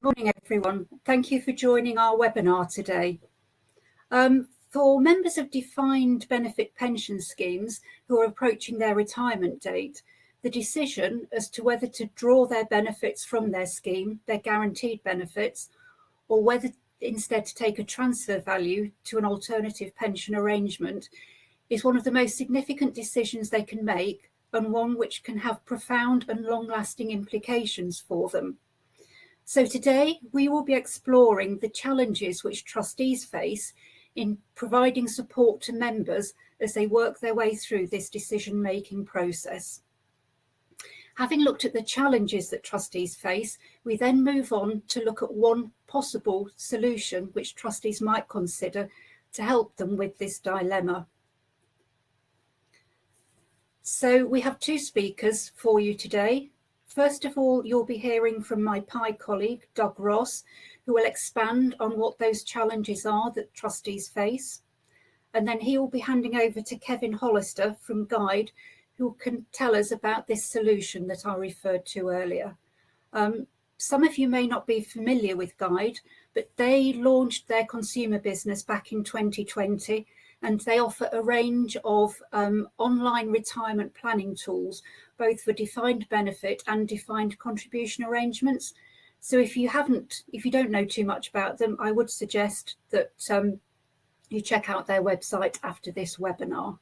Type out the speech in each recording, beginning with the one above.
Morning, everyone. Thank you for joining our webinar today. For members of defined benefit pension schemes who are approaching their retirement date, the decision as to whether to draw their benefits from their scheme, their guaranteed benefits, or whether instead to take a transfer value to an alternative pension arrangement is one of the most significant decisions they can make, and one which can have profound and long-lasting implications for them. So today we will be exploring the challenges which trustees face in providing support to members as they work their way through this decision-making process. Having looked at the challenges that trustees face, we then move on to look at one possible solution which trustees might consider to help them with this dilemma. So we have two speakers for you today. First of all, you'll be hearing from my Pi colleague, Doug Ross, who will expand on what those challenges are that trustees face. And then he will be handing over to Kevin Hollister from Guiide, who can tell us about this solution that I referred to earlier. Some of you may not be familiar with Guiide, but they launched their consumer business back in 2020, and they offer a range of online retirement planning tools, both for defined benefit and defined contribution arrangements. So if you don't know too much about them, I would suggest that you check out their website after this webinar.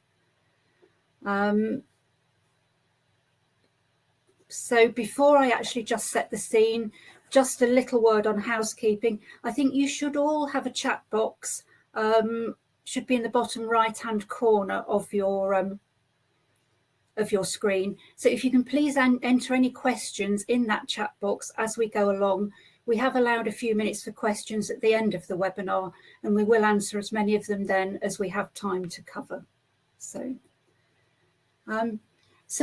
So before I actually just set the scene, just a little word on housekeeping. I think you should all have a chat box, should be in the bottom right-hand corner of your screen. So if you can please enter any questions in that chat box as we go along. We have allowed a few minutes for questions at the end of the webinar, and we will answer as many of them then as we have time to cover. So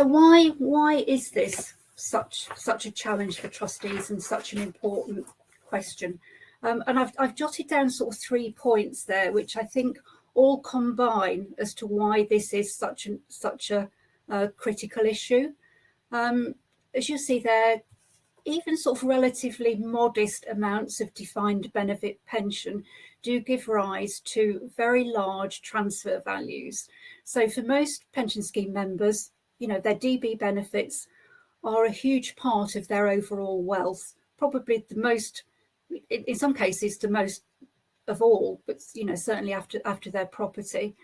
why is this such a challenge for trustees and such an important question? And I've jotted down sort of 3 points there, which I think all combine as to why this is such a critical issue. As you see there, even sort of relatively modest amounts of defined benefit pension do give rise to very large transfer values. So for most pension scheme members, their DB benefits are a huge part of their overall wealth, probably the most, in some cases, the most of all, but certainly after their property.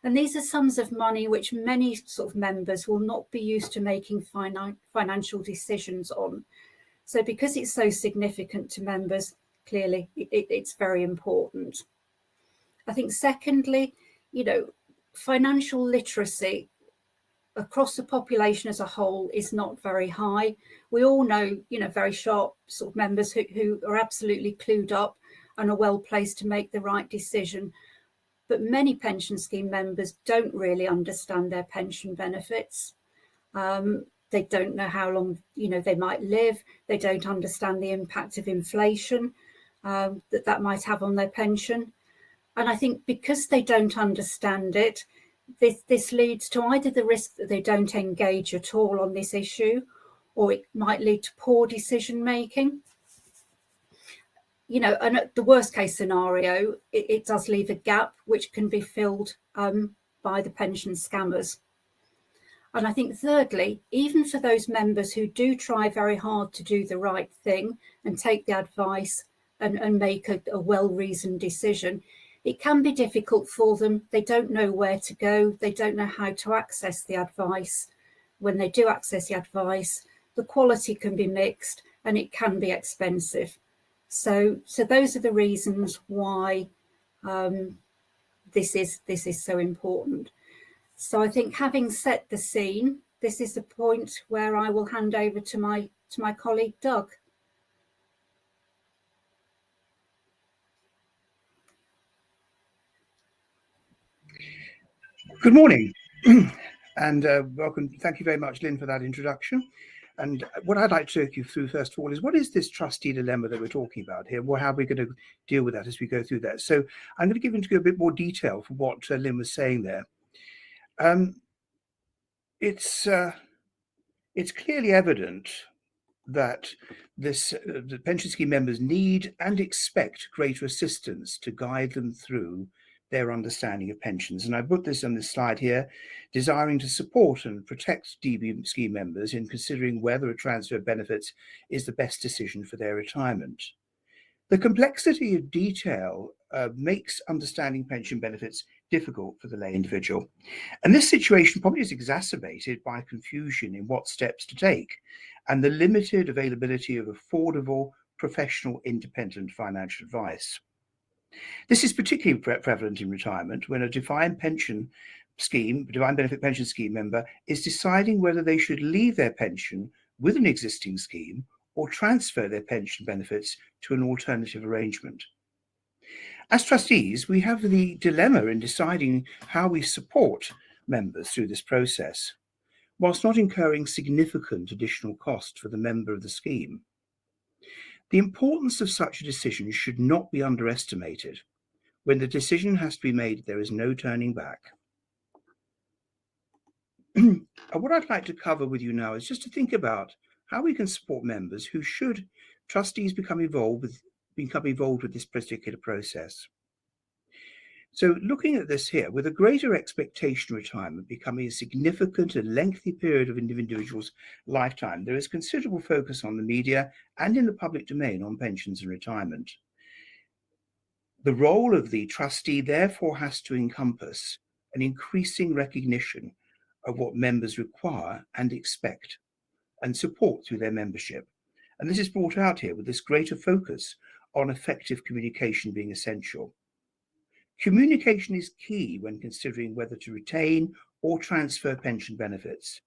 And these are sums of money which many sort of members will not be used to making financial decisions on. So because it's so significant to members, clearly it's very important. I think secondly, financial literacy across the population as a whole is not very high. We all know, very sharp sort of members who are absolutely clued up and are well placed to make the right decision. But many pension scheme members don't really understand their pension benefits. They don't know how long, they might live. They don't understand the impact of inflation that might have on their pension. And I think because they don't understand it, this leads to either the risk that they don't engage at all on this issue, or it might lead to poor decision making. And at the worst case scenario, it does leave a gap which can be filled by the pension scammers. And I think thirdly, even for those members who do try very hard to do the right thing and take the advice and make a well-reasoned decision, it can be difficult for them. They don't know where to go. They don't know how to access the advice. When they do access the advice, the quality can be mixed and it can be expensive. So those are the reasons why this is so important. So I think having set the scene, this is the point where I will hand over to my colleague Doug. Good morning and welcome. Thank you very much, Lynn, for that introduction. And what I'd like to take you through first of all is what is this trustee dilemma that we're talking about here? Well, how are we going to deal with that as we go through that? So I'm going to give into a bit more detail for what Lynn was saying there. It's clearly evident that the pension scheme members need and expect greater assistance to guide them through their understanding of pensions. And I put this on this slide here, desiring to support and protect DB scheme members in considering whether a transfer of benefits is the best decision for their retirement. The complexity of detail makes understanding pension benefits difficult for the lay individual. And this situation probably is exacerbated by confusion in what steps to take and the limited availability of affordable, professional, independent financial advice. This is particularly prevalent in retirement when a defined benefit pension scheme member is deciding whether they should leave their pension with an existing scheme or transfer their pension benefits to an alternative arrangement. As trustees, we have the dilemma in deciding how we support members through this process, whilst not incurring significant additional cost for the member of the scheme. The importance of such a decision should not be underestimated. When the decision has to be made, there is no turning back. What I'd like to cover with you now is just to think about how we can support members who should trustees become involved with this particular process. So looking at this here, with a greater expectation of retirement becoming a significant and lengthy period of an individual's lifetime, there is considerable focus on the media and in the public domain on pensions and retirement. The role of the trustee therefore has to encompass an increasing recognition of what members require and expect and support through their membership. And this is brought out here with this greater focus on effective communication being essential. Communication is key when considering whether to retain or transfer pension benefits,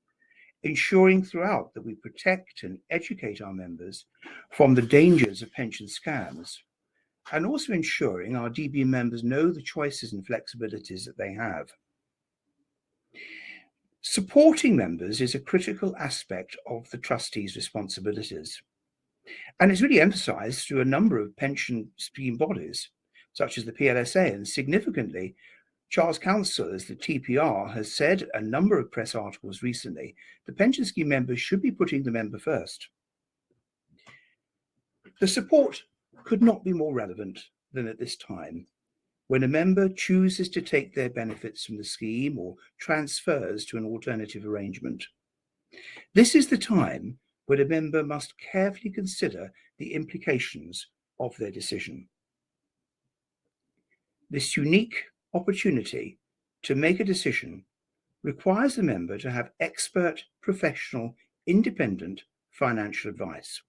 ensuring throughout that we protect and educate our members from the dangers of pension scams, and also ensuring our DB members know the choices and flexibilities that they have. Supporting members is a critical aspect of the trustee's responsibilities, and it's really emphasised through a number of pension scheme bodies, such as the PLSA, and significantly, Charles Counsel, as the TPR, has said a number of press articles recently, the pension scheme members should be putting the member first. The support could not be more relevant than at this time, when a member chooses to take their benefits from the scheme or transfers to an alternative arrangement. This is the time when a member must carefully consider the implications of their decision. This unique opportunity to make a decision requires the member to have expert, professional, independent financial advice.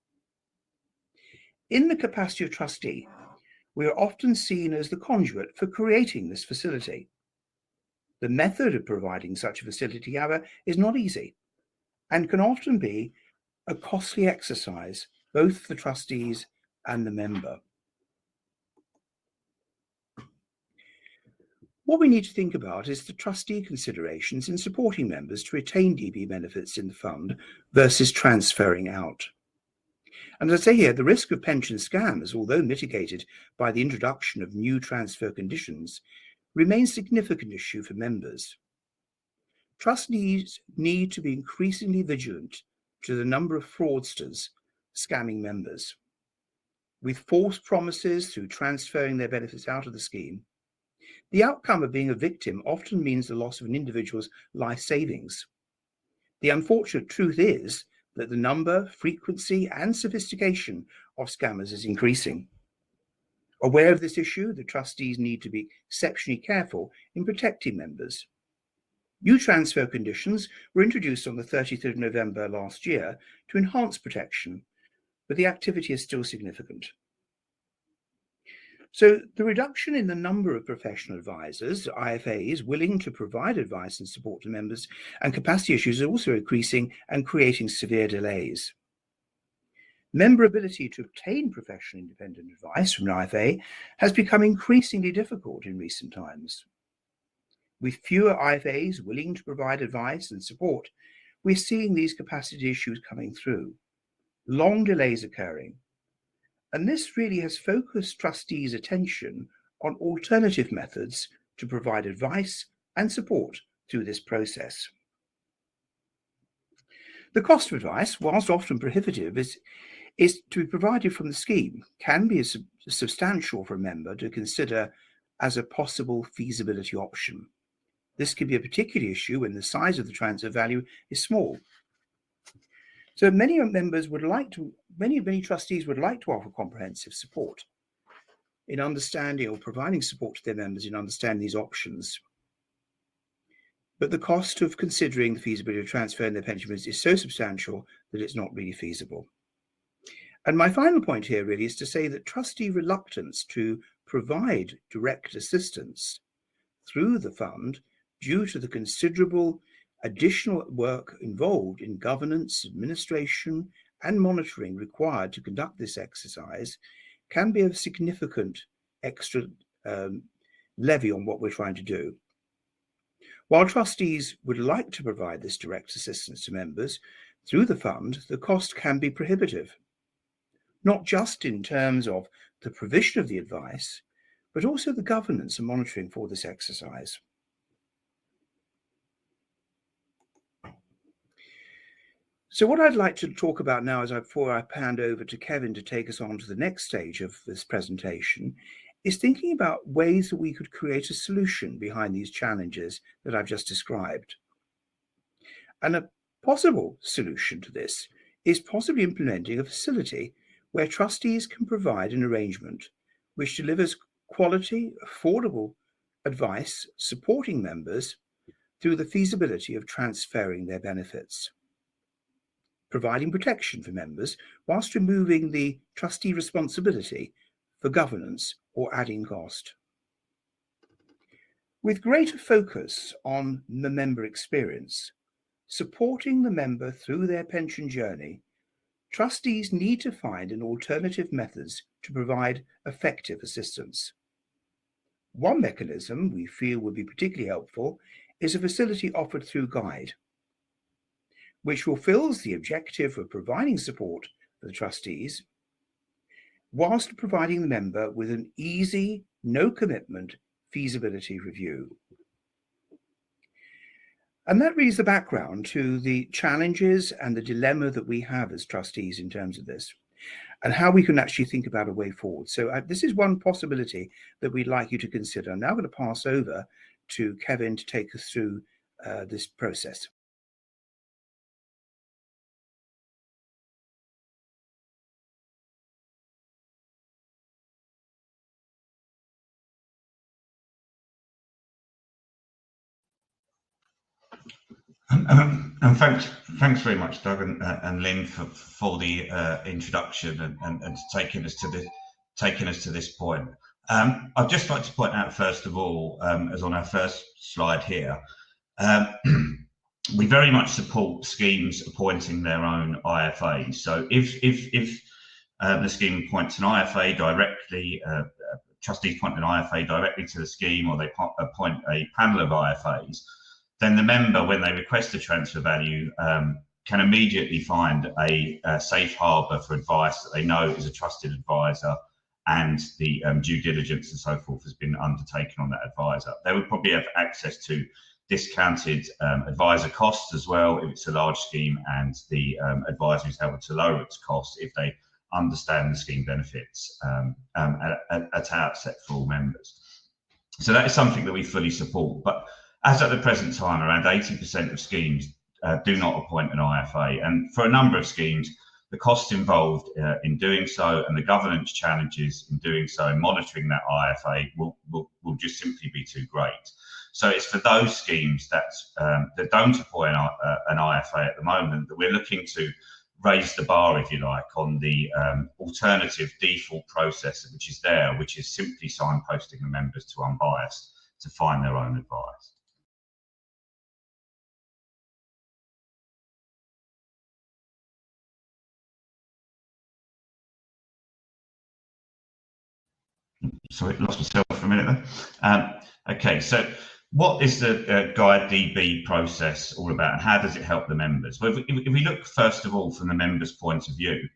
In the capacity of trustee, we are often seen as the conduit for creating this facility. The method of providing such a facility, however, is not easy and can often be a costly exercise, both for the trustees and the member. What we need to think about is the trustee considerations in supporting members to retain DB benefits in the fund versus transferring out. And as I say here, the risk of pension scams, although mitigated by the introduction of new transfer conditions, remains a significant issue for members. Trustees need to be increasingly vigilant to the number of fraudsters scamming members. With false promises through transferring their benefits out of the scheme, the outcome of being a victim often means the loss of an individual's life savings. The unfortunate truth is that the number, frequency, and sophistication of scammers is increasing. Aware of this issue, the trustees need to be exceptionally careful in protecting members. New transfer conditions were introduced on the 30th of November last year to enhance protection, but the activity is still significant. So the reduction in the number of professional advisors, IFAs, willing to provide advice and support to members and capacity issues are also increasing and creating severe delays. Member ability to obtain professional independent advice from an IFA has become increasingly difficult in recent times. With fewer IFAs willing to provide advice and support, we're seeing these capacity issues coming through, long delays occurring. And this really has focused trustees' attention on alternative methods to provide advice and support through this process. The cost of advice, whilst often prohibitive, is to be provided from the scheme, can be substantial for a member to consider as a possible feasibility option. This can be a particular issue when the size of the transfer value is small. So many trustees would like to offer comprehensive support in understanding or providing support to their members in understanding these options. But the cost of considering the feasibility of transferring their pension is so substantial that it's not really feasible. And my final point here really is to say that trustee reluctance to provide direct assistance through the fund, due to the considerable additional work involved in governance, administration, and monitoring required to conduct this exercise, can be a significant extra levy on what we're trying to do. While trustees would like to provide this direct assistance to members through the fund, the cost can be prohibitive, not just in terms of the provision of the advice, but also the governance and monitoring for this exercise. So what I'd like to talk about now, before I hand over to Kevin to take us on to the next stage of this presentation, is thinking about ways that we could create a solution behind these challenges that I've just described. And a possible solution to this is possibly implementing a facility where trustees can provide an arrangement which delivers quality, affordable advice supporting members through the feasibility of transferring their benefits, providing protection for members whilst removing the trustee responsibility for governance or adding cost. With greater focus on the member experience, supporting the member through their pension journey, trustees need to find an alternative methods to provide effective assistance. One mechanism we feel would be particularly helpful is a facility offered through Guiide, which fulfills the objective of providing support for the trustees, whilst providing the member with an easy, no commitment feasibility review. And that really is the background to the challenges and the dilemma that we have as trustees in terms of this, and how we can actually think about a way forward. So this is one possibility that we'd like you to consider. I'm now going to pass over to Kevin to take us through this process. And thanks very much, Doug and Lynn, for the introduction and taking us to this point. I'd just like to point out, first of all, as on our first slide here, we very much support schemes appointing their own IFAs. So if the scheme appoints an IFA directly, trustees appoint an IFA directly to the scheme, or they appoint a panel of IFAs, then the member, when they request a transfer value, can immediately find a safe harbour for advice that they know is a trusted advisor, and the due diligence and so forth has been undertaken on that advisor. They would probably have access to discounted advisor costs as well if it's a large scheme, and the advisor is able to lower its costs if they understand the scheme benefits at outset for all members. So that is something that we fully support. But as at the present time, around 80% of schemes do not appoint an IFA, and for a number of schemes, the costs involved in doing so and the governance challenges in doing so and monitoring that IFA will just simply be too great. So it's for those schemes that don't appoint an IFA at the moment that we're looking to raise the bar, if you like, on the alternative default process which is there, which is simply signposting the members to Unbiased to find their own advice. Sorry, lost myself for a minute there. Okay, so what is the Guide DB process all about, and how does it help the members? Well, if we look first of all from the members' point of view,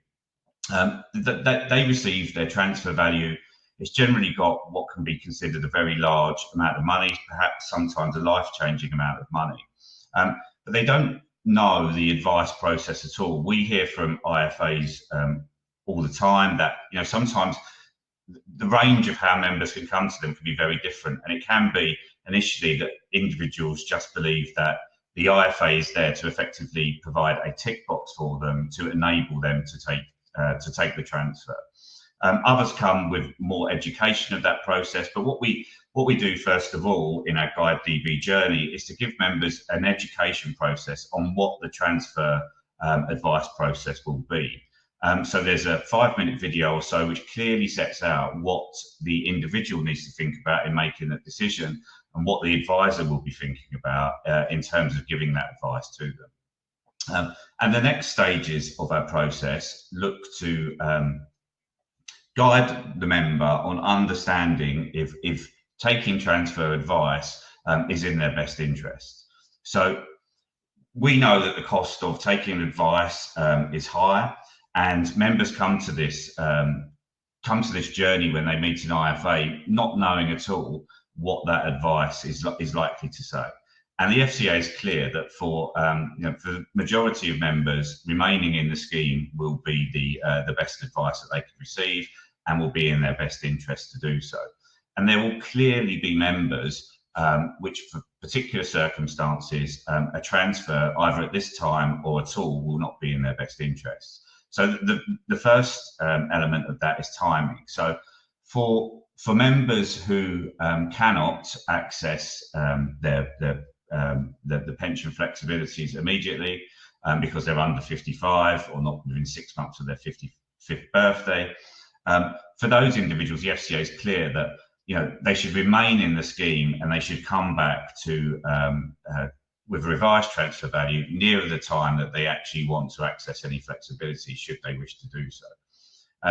they receive their transfer value. It's generally got what can be considered a very large amount of money, perhaps sometimes a life-changing amount of money. But they don't know the advice process at all. We hear from IFAs all the time that, you know, sometimes the range of how members can come to them can be very different, and it can be initially that individuals just believe that the IFA is there to effectively provide a tick box for them to enable them to take the transfer. Others come with more education of that process, but what we do first of all in our Guide DB journey is to give members an education process on what the transfer advice process will be. So there's a 5-minute video or so which clearly sets out what the individual needs to think about in making that decision, and what the advisor will be thinking about in terms of giving that advice to them. And the next stages of our process look to guide the member on understanding if taking transfer advice is in their best interest. So we know that the cost of taking advice is high, and members come to this journey when they meet an IFA not knowing at all what that advice is likely to say. And the FCA is clear that for the majority of members, remaining in the scheme will be the best advice that they can receive, and will be in their best interest to do so. And there will clearly be members which, for particular circumstances, a transfer either at this time or at all will not be in their best interest. So the first element of that is timing. So for members who cannot access the pension flexibilities immediately because they're under 55 or not within 6 months of their 55th birthday, for those individuals, the FCA is clear that, you know, they should remain in the scheme, and they should come back to with a revised transfer value nearer the time that they actually want to access any flexibility, should they wish to do so.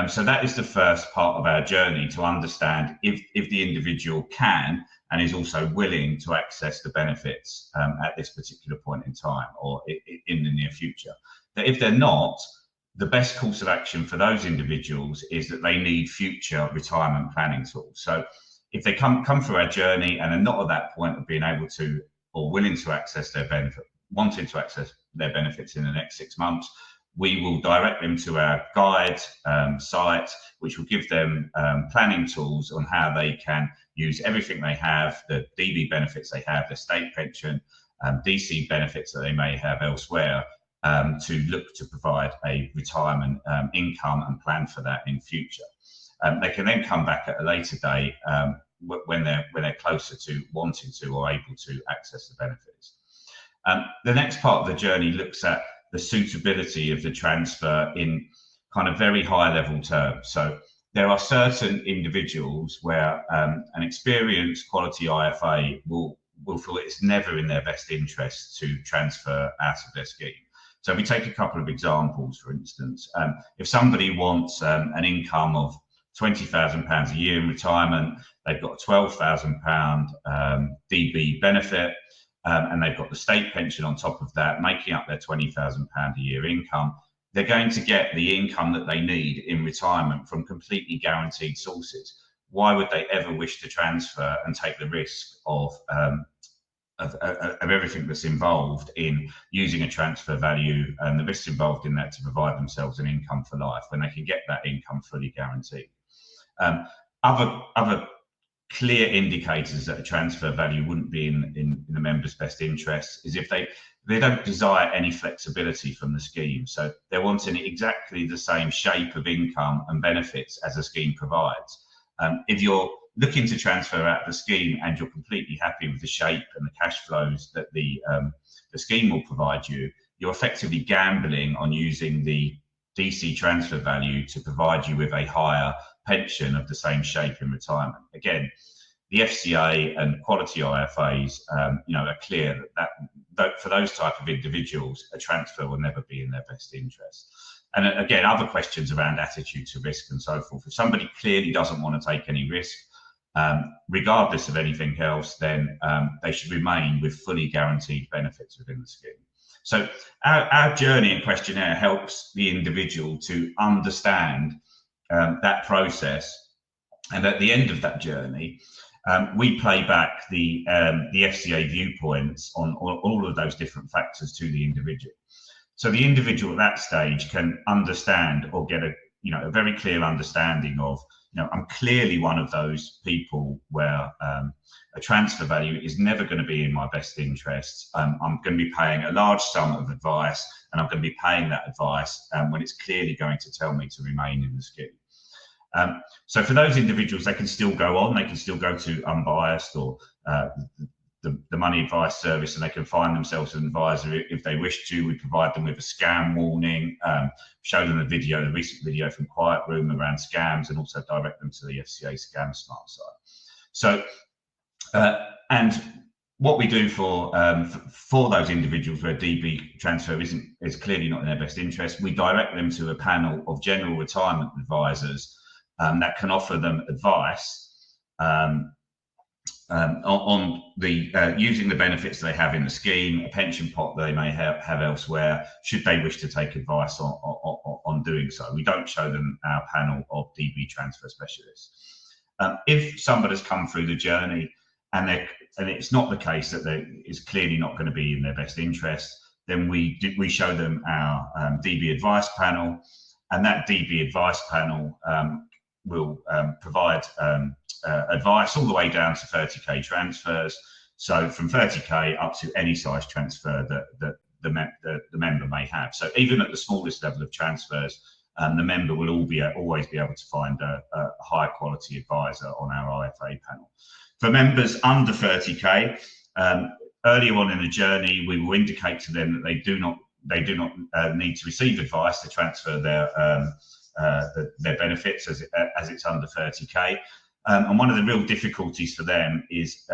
So that is the first part of our journey, to understand if the individual can and is also willing to access the benefits at this particular point in time or in the near future. That if they're not, the best course of action for those individuals is that they need future retirement planning tools. So if they come through our journey and are not at that point of being able to or willing to access their benefit, wanting to access their benefits in the next 6 months, we will direct them to our Guide site, which will give them planning tools on how they can use everything they have, the DB benefits they have, the state pension, DC benefits that they may have elsewhere, to look to provide a retirement income and plan for that in future. They can then come back at a later date when they're closer to wanting to or able to access the benefits. The next part of the journey looks at the suitability of the transfer in kind of very high level terms. So there are certain individuals where an experienced quality IFA will feel it's never in their best interest to transfer out of their scheme. So we take a couple of examples, for instance. If somebody wants an income of £20,000 a year in retirement, they've got a £12,000 DB benefit, and they've got the state pension on top of that, making up their £20,000 a year income, they're going to get the income that they need in retirement from completely guaranteed sources. Why would they ever wish to transfer and take the risk of everything that's involved in using a transfer value and the risks involved in that to provide themselves an income for life when they can get that income fully guaranteed? Other clear indicators that a transfer value wouldn't be in the member's best interest is if they don't desire any flexibility from the scheme. So they're wanting exactly the same shape of income and benefits as the scheme provides. If you're looking to transfer out of the scheme and you're completely happy with the shape and the cash flows that the scheme will provide you, you're effectively gambling on using the DC transfer value to provide you with a higher pension of the same shape in retirement. Again, the FCA and quality IFAs, are clear that for those type of individuals, a transfer will never be in their best interest. And again, other questions around attitude to risk and so forth. If somebody clearly doesn't want to take any risk, regardless of anything else, then they should remain with fully guaranteed benefits within the scheme. So our journey and questionnaire helps the individual to understand that process. And at the end of that journey, we play back the FCA viewpoints on all of those different factors to the individual. So the individual at that stage can understand or get a very clear understanding of, I'm clearly one of those people where a transfer value is never going to be in my best interests. I'm going to be paying a large sum of advice, and I'm going to be paying that advice when it's clearly going to tell me to remain in the scheme. So for those individuals, they can still go on, they can still go to Unbiased or the Money Advice Service, and they can find themselves an advisor if they wish to. We provide them with a scam warning, show them the recent video from Quiet Room around scams, and also direct them to the FCA Scam Smart site. So, and what we do for those individuals where DB transfer is clearly not in their best interest, we direct them to a panel of general retirement advisors that can offer them advice on the using the benefits they have in the scheme, a pension pot they may have elsewhere, should they wish to take advice on doing so. We don't show them our panel of DB transfer specialists. If somebody's come through the journey and it's not the case that it's clearly not going to be in their best interest, then we show them our DB advice panel, and that DB advice panel will provide advice all the way down to 30k transfers. So from 30k up to any size transfer that the member may have. So even at the smallest level of transfers, the member will always be able to find a high quality advisor on our IFA panel. For members under 30k, earlier on in the journey, we will indicate to them that they do not need to receive advice to transfer their benefits as it's under 30k. And one of the real difficulties for them is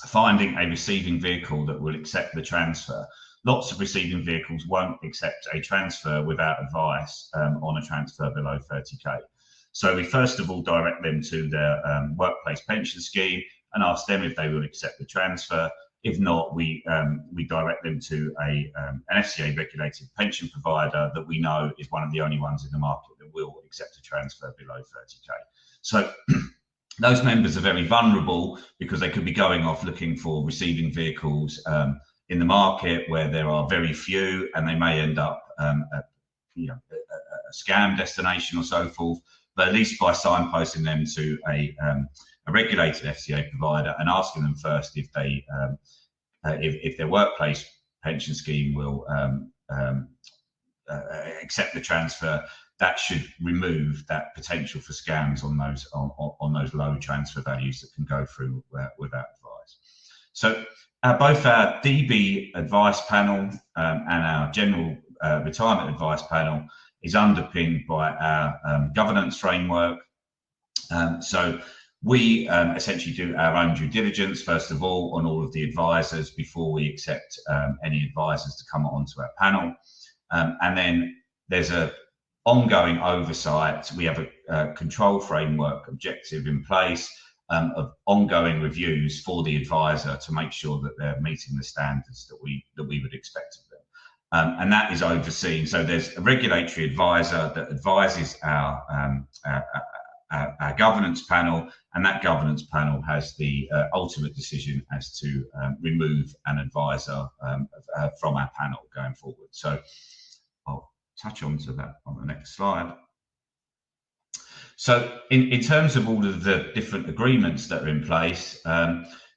finding a receiving vehicle that will accept the transfer. Lots of receiving vehicles won't accept a transfer without advice on a transfer below 30k. So we first of all direct them to their workplace pension scheme and ask them if they will accept the transfer. If not, we direct them to an FCA regulated pension provider that we know is one of the only ones in the market that will accept a transfer below 30k. So those members are very vulnerable because they could be going off looking for receiving vehicles in the market where there are very few, and they may end up a scam destination or so forth. But at least by signposting them to a regulated FCA provider and asking them first if they if their workplace pension scheme will accept the transfer, that should remove that potential for scams on those low transfer values that can go through without advice. So both our DB advice panel and our general retirement advice panel is underpinned by our governance framework. So we essentially do our own due diligence, first of all, on all of the advisors before we accept any advisors to come onto our panel. And then there's a ongoing oversight. We have a control framework objective in place of ongoing reviews for the advisor to make sure that they're meeting the standards that we would expect of them. And that is overseen. So there's a regulatory advisor that advises our governance panel, and that governance panel has the ultimate decision as to remove an advisor from our panel going forward. So I'll touch on to that on the next slide. So in terms of all of the different agreements that are in place,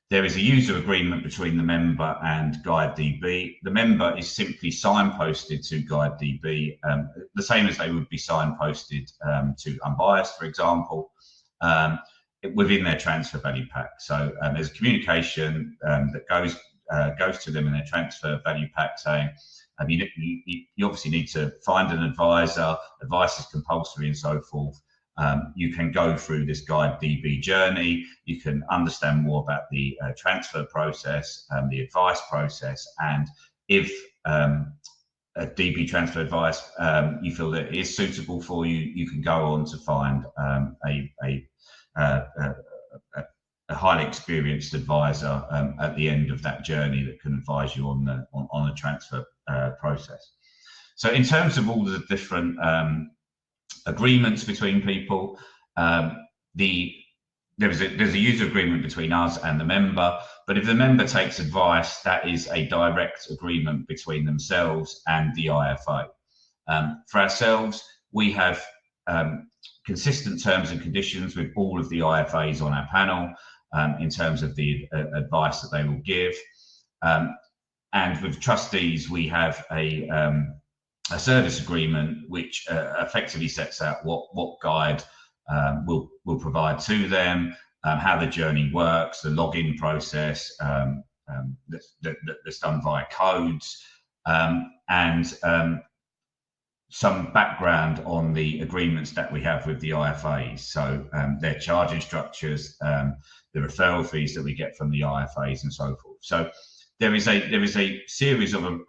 there is a user agreement between the member and Guiide DB. The member is simply signposted to Guiide DB, the same as they would be signposted to Unbiased, for example, within their transfer value pack. So there's a communication that goes to them in their transfer value pack saying, you obviously need to find an advisor, advice is compulsory and so forth. You can go through this Guiide DB journey. You can understand more about the transfer process and the advice process. And if a DB transfer advice you feel that is suitable for you, you can go on to find a highly experienced advisor at the end of that journey that can advise you on the transfer process. So in terms of all the different agreements between people, the there's a user agreement between us and the member, but if the member takes advice, that is a direct agreement between themselves and the IFA. For ourselves, we have consistent terms and conditions with all of the IFAs on our panel in terms of the advice that they will give. And with trustees, we have a service agreement which effectively sets out what Guide will provide to them, how the journey works, the login process that's done via codes, and some background on the agreements that we have with the IFAs. So their charging structures, the referral fees that we get from the IFAs, and so forth. So there is a series of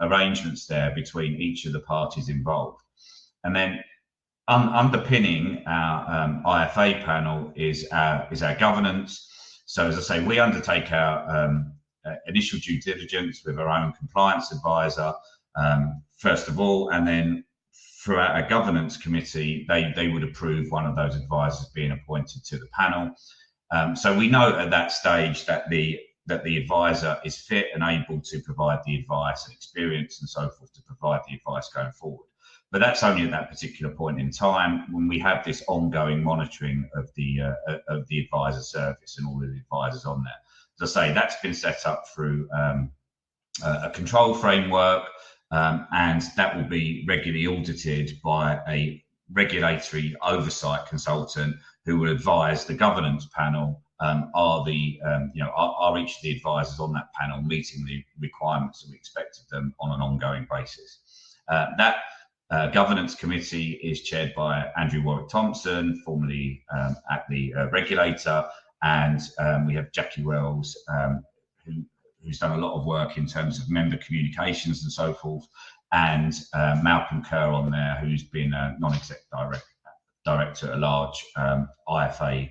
arrangements there between each of the parties involved, and then underpinning our IFA panel is our governance. So as I say, we undertake our initial due diligence with our own compliance advisor first of all, and then throughout our governance committee, they would approve one of those advisors being appointed to the panel. So we know at that stage that the advisor is fit and able to provide the advice and experience and so forth to provide the advice going forward. But that's only at that particular point in time when we have this ongoing monitoring of the advisor service and all of the advisors on there. As I say, that's been set up through a control framework, and that will be regularly audited by a regulatory oversight consultant who will advise the governance panel. Are each of the advisors on that panel meeting the requirements that we expect of them on an ongoing basis? That governance committee is chaired by Andrew Warwick Thompson, formerly at the regulator, and we have Jackie Wells, who's done a lot of work in terms of member communications and so forth, and Malcolm Kerr on there, who's been a non-exec director at a large IFA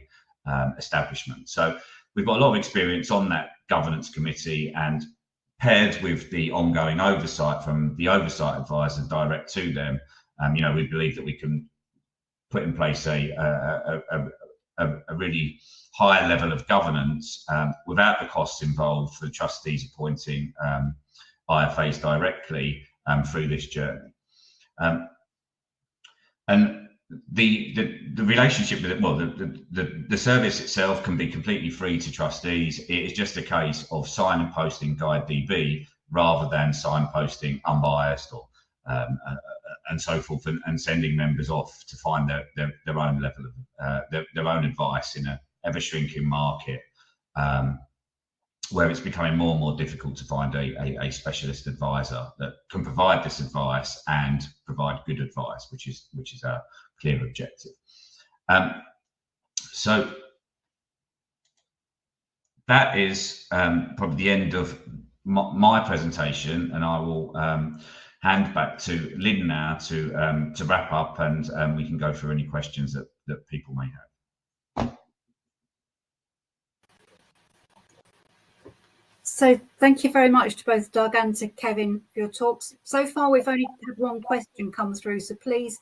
establishment. So we've got a lot of experience on that governance committee, and paired with the ongoing oversight from the oversight advisor direct to them, we believe that we can put in place a really high level of governance without the costs involved for the trustees appointing IFAs directly through this journey. And the relationship with it, well, the service itself can be completely free to trustees. It is just a case of sign and posting Guide DB rather than signposting unbiased or and so forth, and sending members off to find their own level of their own advice in a ever shrinking market, where it's becoming more and more difficult to find a specialist advisor that can provide this advice and provide good advice, which is our clear objective. So that is probably the end of my presentation, and I will hand back to Lynn now to wrap up, and we can go through any questions that people may have. So thank you very much to both Doug and to Kevin for your talks. So far, we've only had one question come through. So please,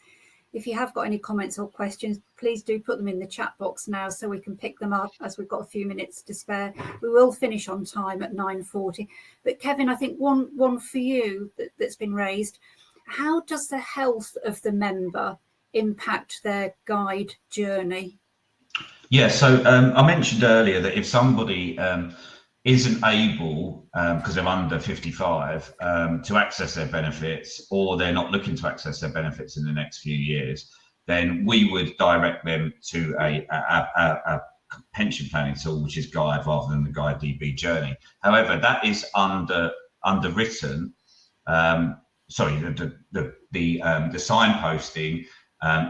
if you have got any comments or questions, please do put them in the chat box now so we can pick them up, as we've got a few minutes to spare. We will finish on time at 9:40. But Kevin, I think one for you that's been raised: how does the health of the member impact their Guide journey? Yeah, so I mentioned earlier that if somebody isn't able, because they're under 55, to access their benefits, or they're not looking to access their benefits in the next few years, then we would direct them to a pension planning tool, which is Guide rather than the Guide DB journey. However, that is underwritten. Sorry, the signposting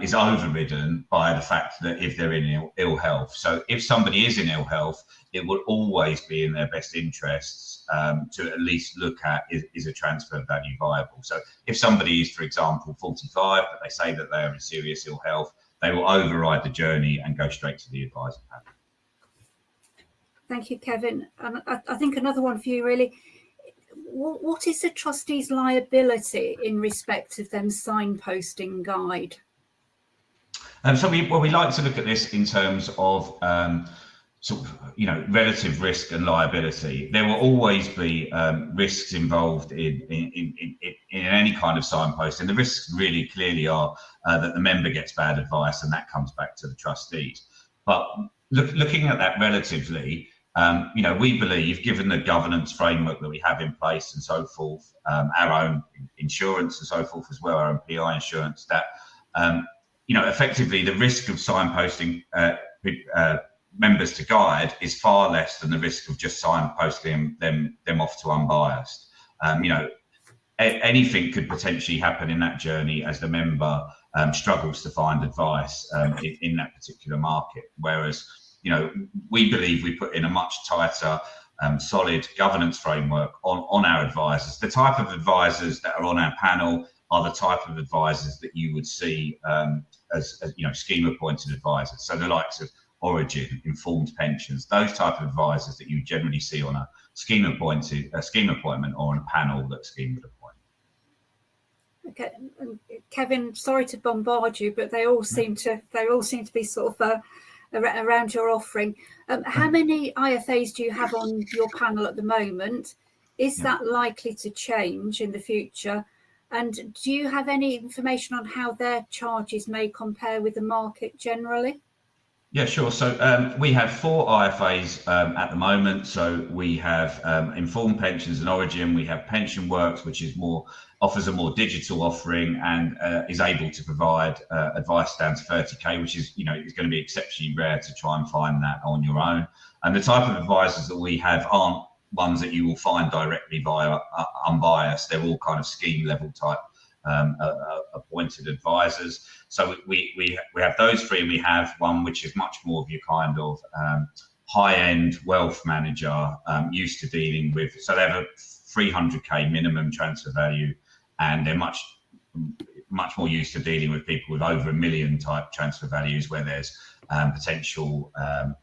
is overridden by the fact that if they're in ill health. So if somebody is in ill health, it will always be in their best interests to at least look at is a transfer value viable. So if somebody is, for example, 45, but they say that they're in serious ill health, they will override the journey and go straight to the advisor panel. Thank you, Kevin. And I think another one for you, really. What is the trustee's liability in respect of them signposting Guide? So we like to look at this in terms of sort of, relative risk and liability. There will always be risks involved in any kind of signpost, and the risks really clearly are that the member gets bad advice, and that comes back to the trustees. But looking at that relatively, we believe, given the governance framework that we have in place and so forth, our own insurance and so forth as well, our own PI insurance, that effectively the risk of signposting members to Guide is far less than the risk of just signposting them off to unbiased. Anything could potentially happen in that journey as the member struggles to find advice in that particular market. Whereas, we believe we put in a much tighter, solid governance framework on our advisors. The type of advisors that are on our panel are the type of advisors that you would see as scheme appointed advisors. So the likes of Origin, Informed Pensions, those type of advisors that you generally see on a scheme appointment or on a panel that scheme would appoint. Okay, Kevin, sorry to bombard you, but they all seem to be sort of around your offering. How many IFAs do you have on your panel at the moment? Is that likely to change in the future? And do you have any information on how their charges may compare with the market generally? Yeah, sure. So we have 4 IFAs at the moment. So we have Informed Pensions and Origin. We have Pension Works, which offers a more digital offering and is able to provide advice down to 30k, which is is going to be exceptionally rare to try and find that on your own. And the type of advisors that we have aren't ones that you will find directly via unbiased. They're all kind of scheme level type appointed advisors. So we have those 3, and we have one which is much more of your kind of high-end wealth manager, used to dealing with. So they have a 300k minimum transfer value, and they're much more used to dealing with people with over $1 million type transfer values, where there's potential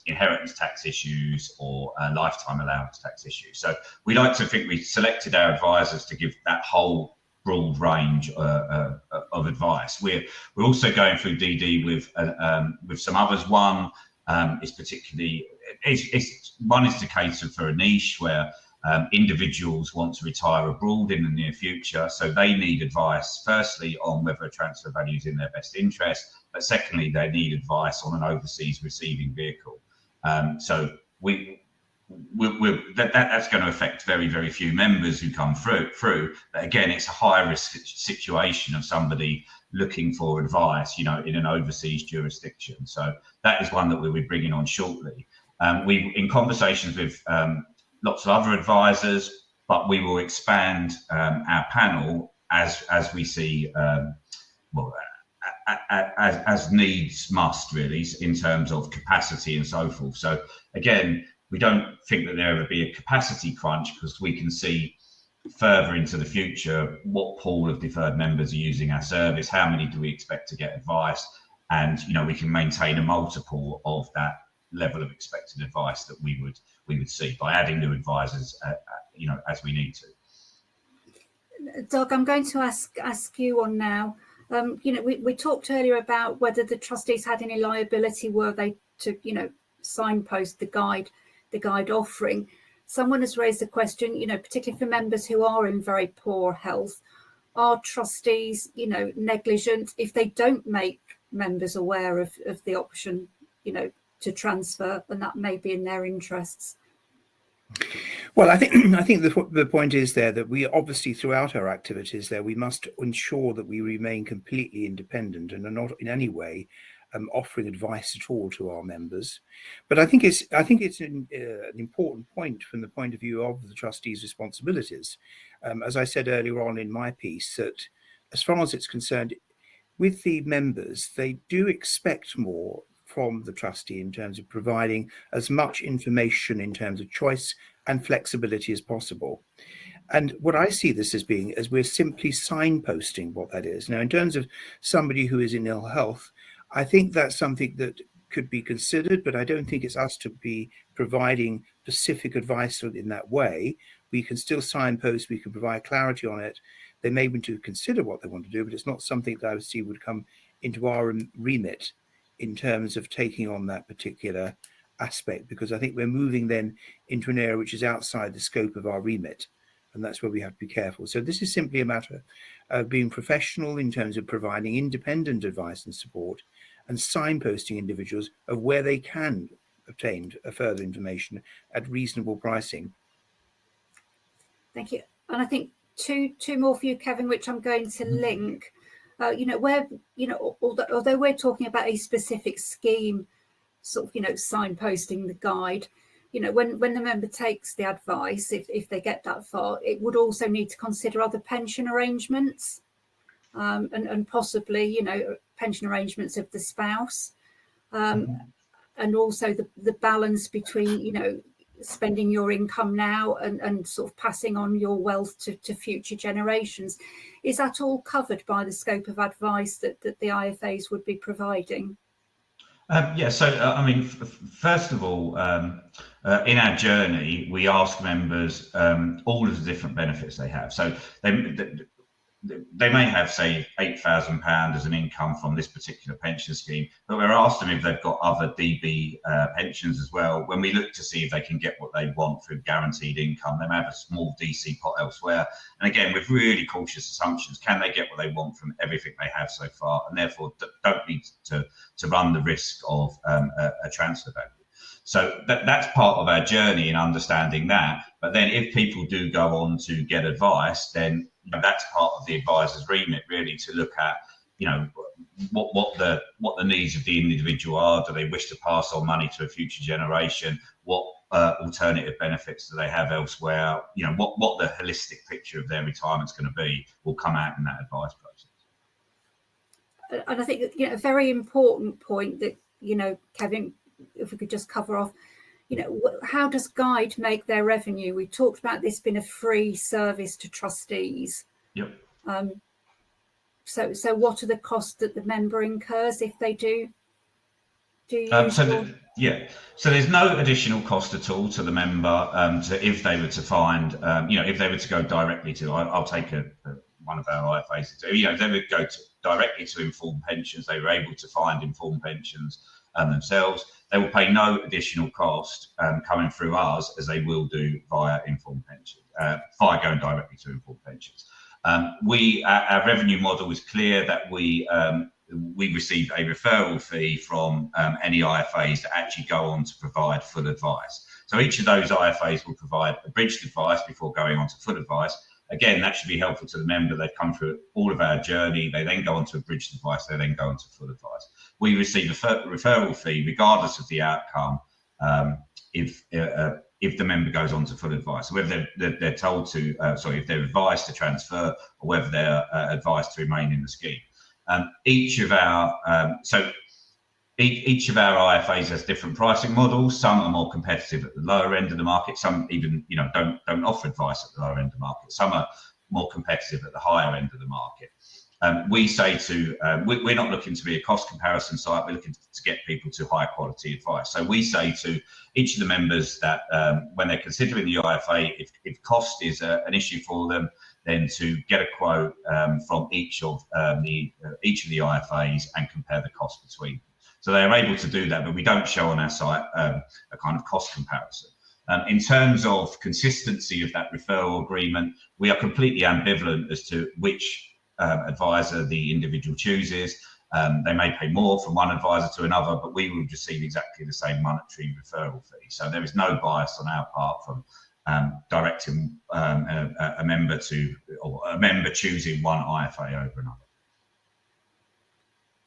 inheritance tax issues or lifetime allowance tax issues. So we like to think we selected our advisors to give that whole broad range of advice. We're also going through DD with some others. One is particularly one is to cater for a niche where individuals want to retire abroad in the near future, so they need advice firstly on whether a transfer value is in their best interest, but secondly they need advice on an overseas receiving vehicle. So that's going to affect very, very few members who come through. But again, it's a high risk situation of somebody looking for advice, in an overseas jurisdiction. So that is one that we'll be bringing on shortly. We in conversations with lots of other advisors, but we will expand our panel as we see, as needs must, really, in terms of capacity and so forth. So again, we don't think that there will be a capacity crunch, because we can see further into the future what pool of deferred members are using our service, how many do we expect to get advice, and we can maintain a multiple of that level of expected advice that we would see by adding new advisors, as we need to. Doug, I'm going to ask you on now. We talked earlier about whether the trustees had any liability were they to signpost the Guide offering. Someone has raised the question, particularly for members who are in very poor health, are trustees, negligent if they don't make members aware of the option, to transfer, and that may be in their interests? Well, I think the point is there that we obviously, throughout our activities there, we must ensure that we remain completely independent and are not in any way offering advice at all to our members. But I think it's an important point from the point of view of the trustees' responsibilities. As I said earlier on in my piece, that as far as it's concerned, with the members, they do expect more from the trustee in terms of providing as much information in terms of choice and flexibility as possible. And what I see this as being is we're simply signposting what that is. Now, in terms of somebody who is in ill health, I think that's something that could be considered, but I don't think it's us to be providing specific advice in that way. We can still signpost, we can provide clarity on it. They may want to consider what they want to do, but it's not something that I would see would come into our remit in terms of taking on that particular aspect, because I think we're moving then into an area which is outside the scope of our remit, and that's where we have to be careful. So this is simply a matter of being professional in terms of providing independent advice and support, and signposting individuals of where they can obtain further information at reasonable pricing. Thank you. And I think two more for you, Kevin, which I'm going to link. Where, although we're talking about a specific scheme, sort of, signposting the guide, when the member takes the advice, if they get that far, it would also need to consider other pension arrangements, and possibly, pension arrangements of the spouse, and also the balance between, spending your income now and sort of passing on your wealth to future generations. Is that all covered by the scope of advice that the IFAs would be providing? First of all, in our journey, we ask members all of the different benefits they have. So they may have, say, £8,000 as an income from this particular pension scheme, but we're asked them if they've got other DB pensions as well. When we look to see if they can get what they want through guaranteed income, they may have a small DC pot elsewhere. And again, with really cautious assumptions, can they get what they want from everything they have so far, and therefore don't need to run the risk of a transfer value. So that's part of our journey in understanding that. But then if people do go on to get advice, then that's part of the advisor's remit, really, to look at, what the needs of the individual are. Do they wish to pass on money to a future generation? What alternative benefits do they have elsewhere? What the holistic picture of their retirement is going to be will come out in that advice process. And I think a very important point that Kevin, if we could just cover off, how does Guide make their revenue? We talked about this being a free service to trustees. Yep. So what are the costs that the member incurs if they do? So there's no additional cost at all to the member. If they were to find, if they were to go directly to, I'll take one of our IFAs. If they would go directly to Informed Pensions, they were able to find Informed Pensions themselves. They will pay no additional cost coming through us, as they will do via Informed Pensions, via going directly to Informed Pensions. Our revenue model is clear that we receive a referral fee from any IFAs that actually go on to provide full advice. So each of those IFAs will provide abridged advice before going on to full advice. Again, that should be helpful to the member. They've come through all of our journey. They then go on to abridged advice. They then go on to full advice. We receive a referral fee regardless of the outcome if the member goes on to full advice, whether they're told to, if they're advised to transfer, or whether they're advised to remain in the scheme. Each of our IFAs has different pricing models. Some are more competitive at the lower end of the market. Some even don't offer advice at the lower end of the market. Some are more competitive at the higher end of the market. We say we're not looking to be a cost comparison site. We're looking to get people to high quality advice. So we say to each of the members that when they're considering the IFA, if cost is an issue for them, then to get a quote from each of the IFAs and compare the cost between them. So they are able to do that, but we don't show on our site a kind of cost comparison. In terms of consistency of that referral agreement, we are completely ambivalent as to which advisor the individual chooses. They may pay more from one advisor to another, but we will receive exactly the same monetary referral fee. So there is no bias on our part from directing a member choosing one IFA over another.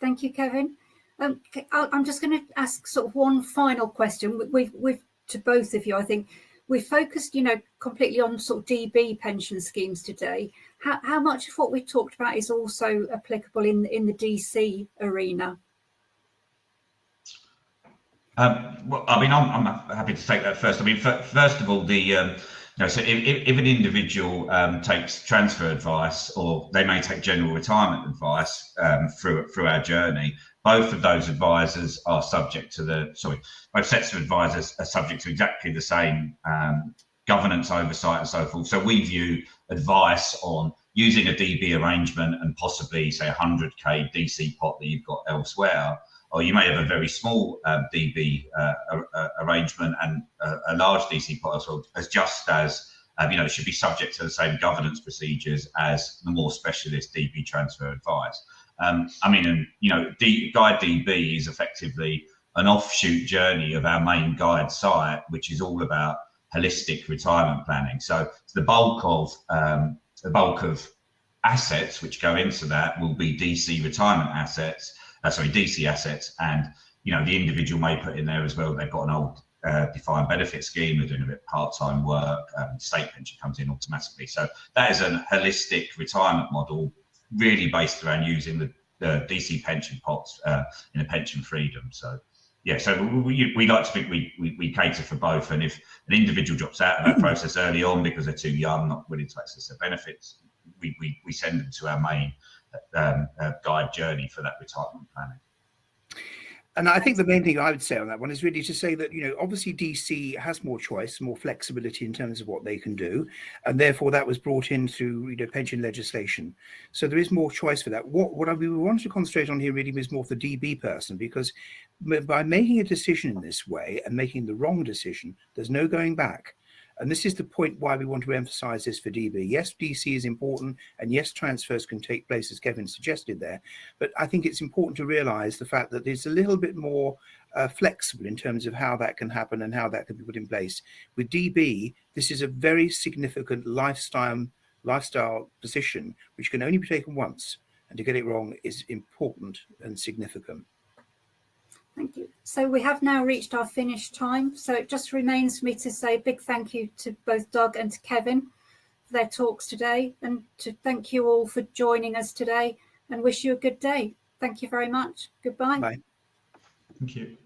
Thank you, Kevin. I'm just going to ask sort of one final question. We've to both of you. I think we've focused, completely on sort of DB pension schemes today. How much of what we've talked about is also applicable in the DC arena? I'm happy to take that first. First of all, so if an individual takes transfer advice, or they may take general retirement advice through our journey, both of those advisors are subject to both sets of advisors are subject to exactly the same governance, oversight, and so forth. So we view advice on using a DB arrangement and possibly, say, 100k DC pot that you've got elsewhere or you may have a very small DB arrangement and a large DC pot as just as should be subject to the same governance procedures as the more specialist DB transfer advice. Guide DB is effectively an offshoot journey of our main Guide site, which is all about holistic retirement planning. So the bulk of assets which go into that will be DC retirement assets, DC assets, and the individual may put in there as well. They've got an old defined benefit scheme, they're doing a bit of part-time work, state pension comes in automatically. So that is a holistic retirement model, really based around using the DC pension pots in a pension freedom. So so we like to think we cater for both, and if an individual drops out of that process early on because they're too young, not willing to access their benefits, we send them to our main Guide journey for that retirement planning. And I think the main thing I would say on that one is really to say that, obviously DC has more choice, more flexibility in terms of what they can do. And therefore that was brought in through, pension legislation. So there is more choice for that. What we wanted to concentrate on here really was more for the DB person, because by making a decision in this way and making the wrong decision, there's no going back. And this is the point why we want to emphasize this for DB. Yes, DC is important, and yes, transfers can take place, as Kevin suggested there. But I think it's important to realize the fact that it's a little bit more flexible in terms of how that can happen and how that can be put in place. With DB, this is a very significant lifestyle position, which can only be taken once. And to get it wrong is important and significant. Thank you. So we have now reached our finish time. So it just remains for me to say a big thank you to both Doug and to Kevin for their talks today, and to thank you all for joining us today, and wish you a good day. Thank you very much. Goodbye. Bye. Thank you.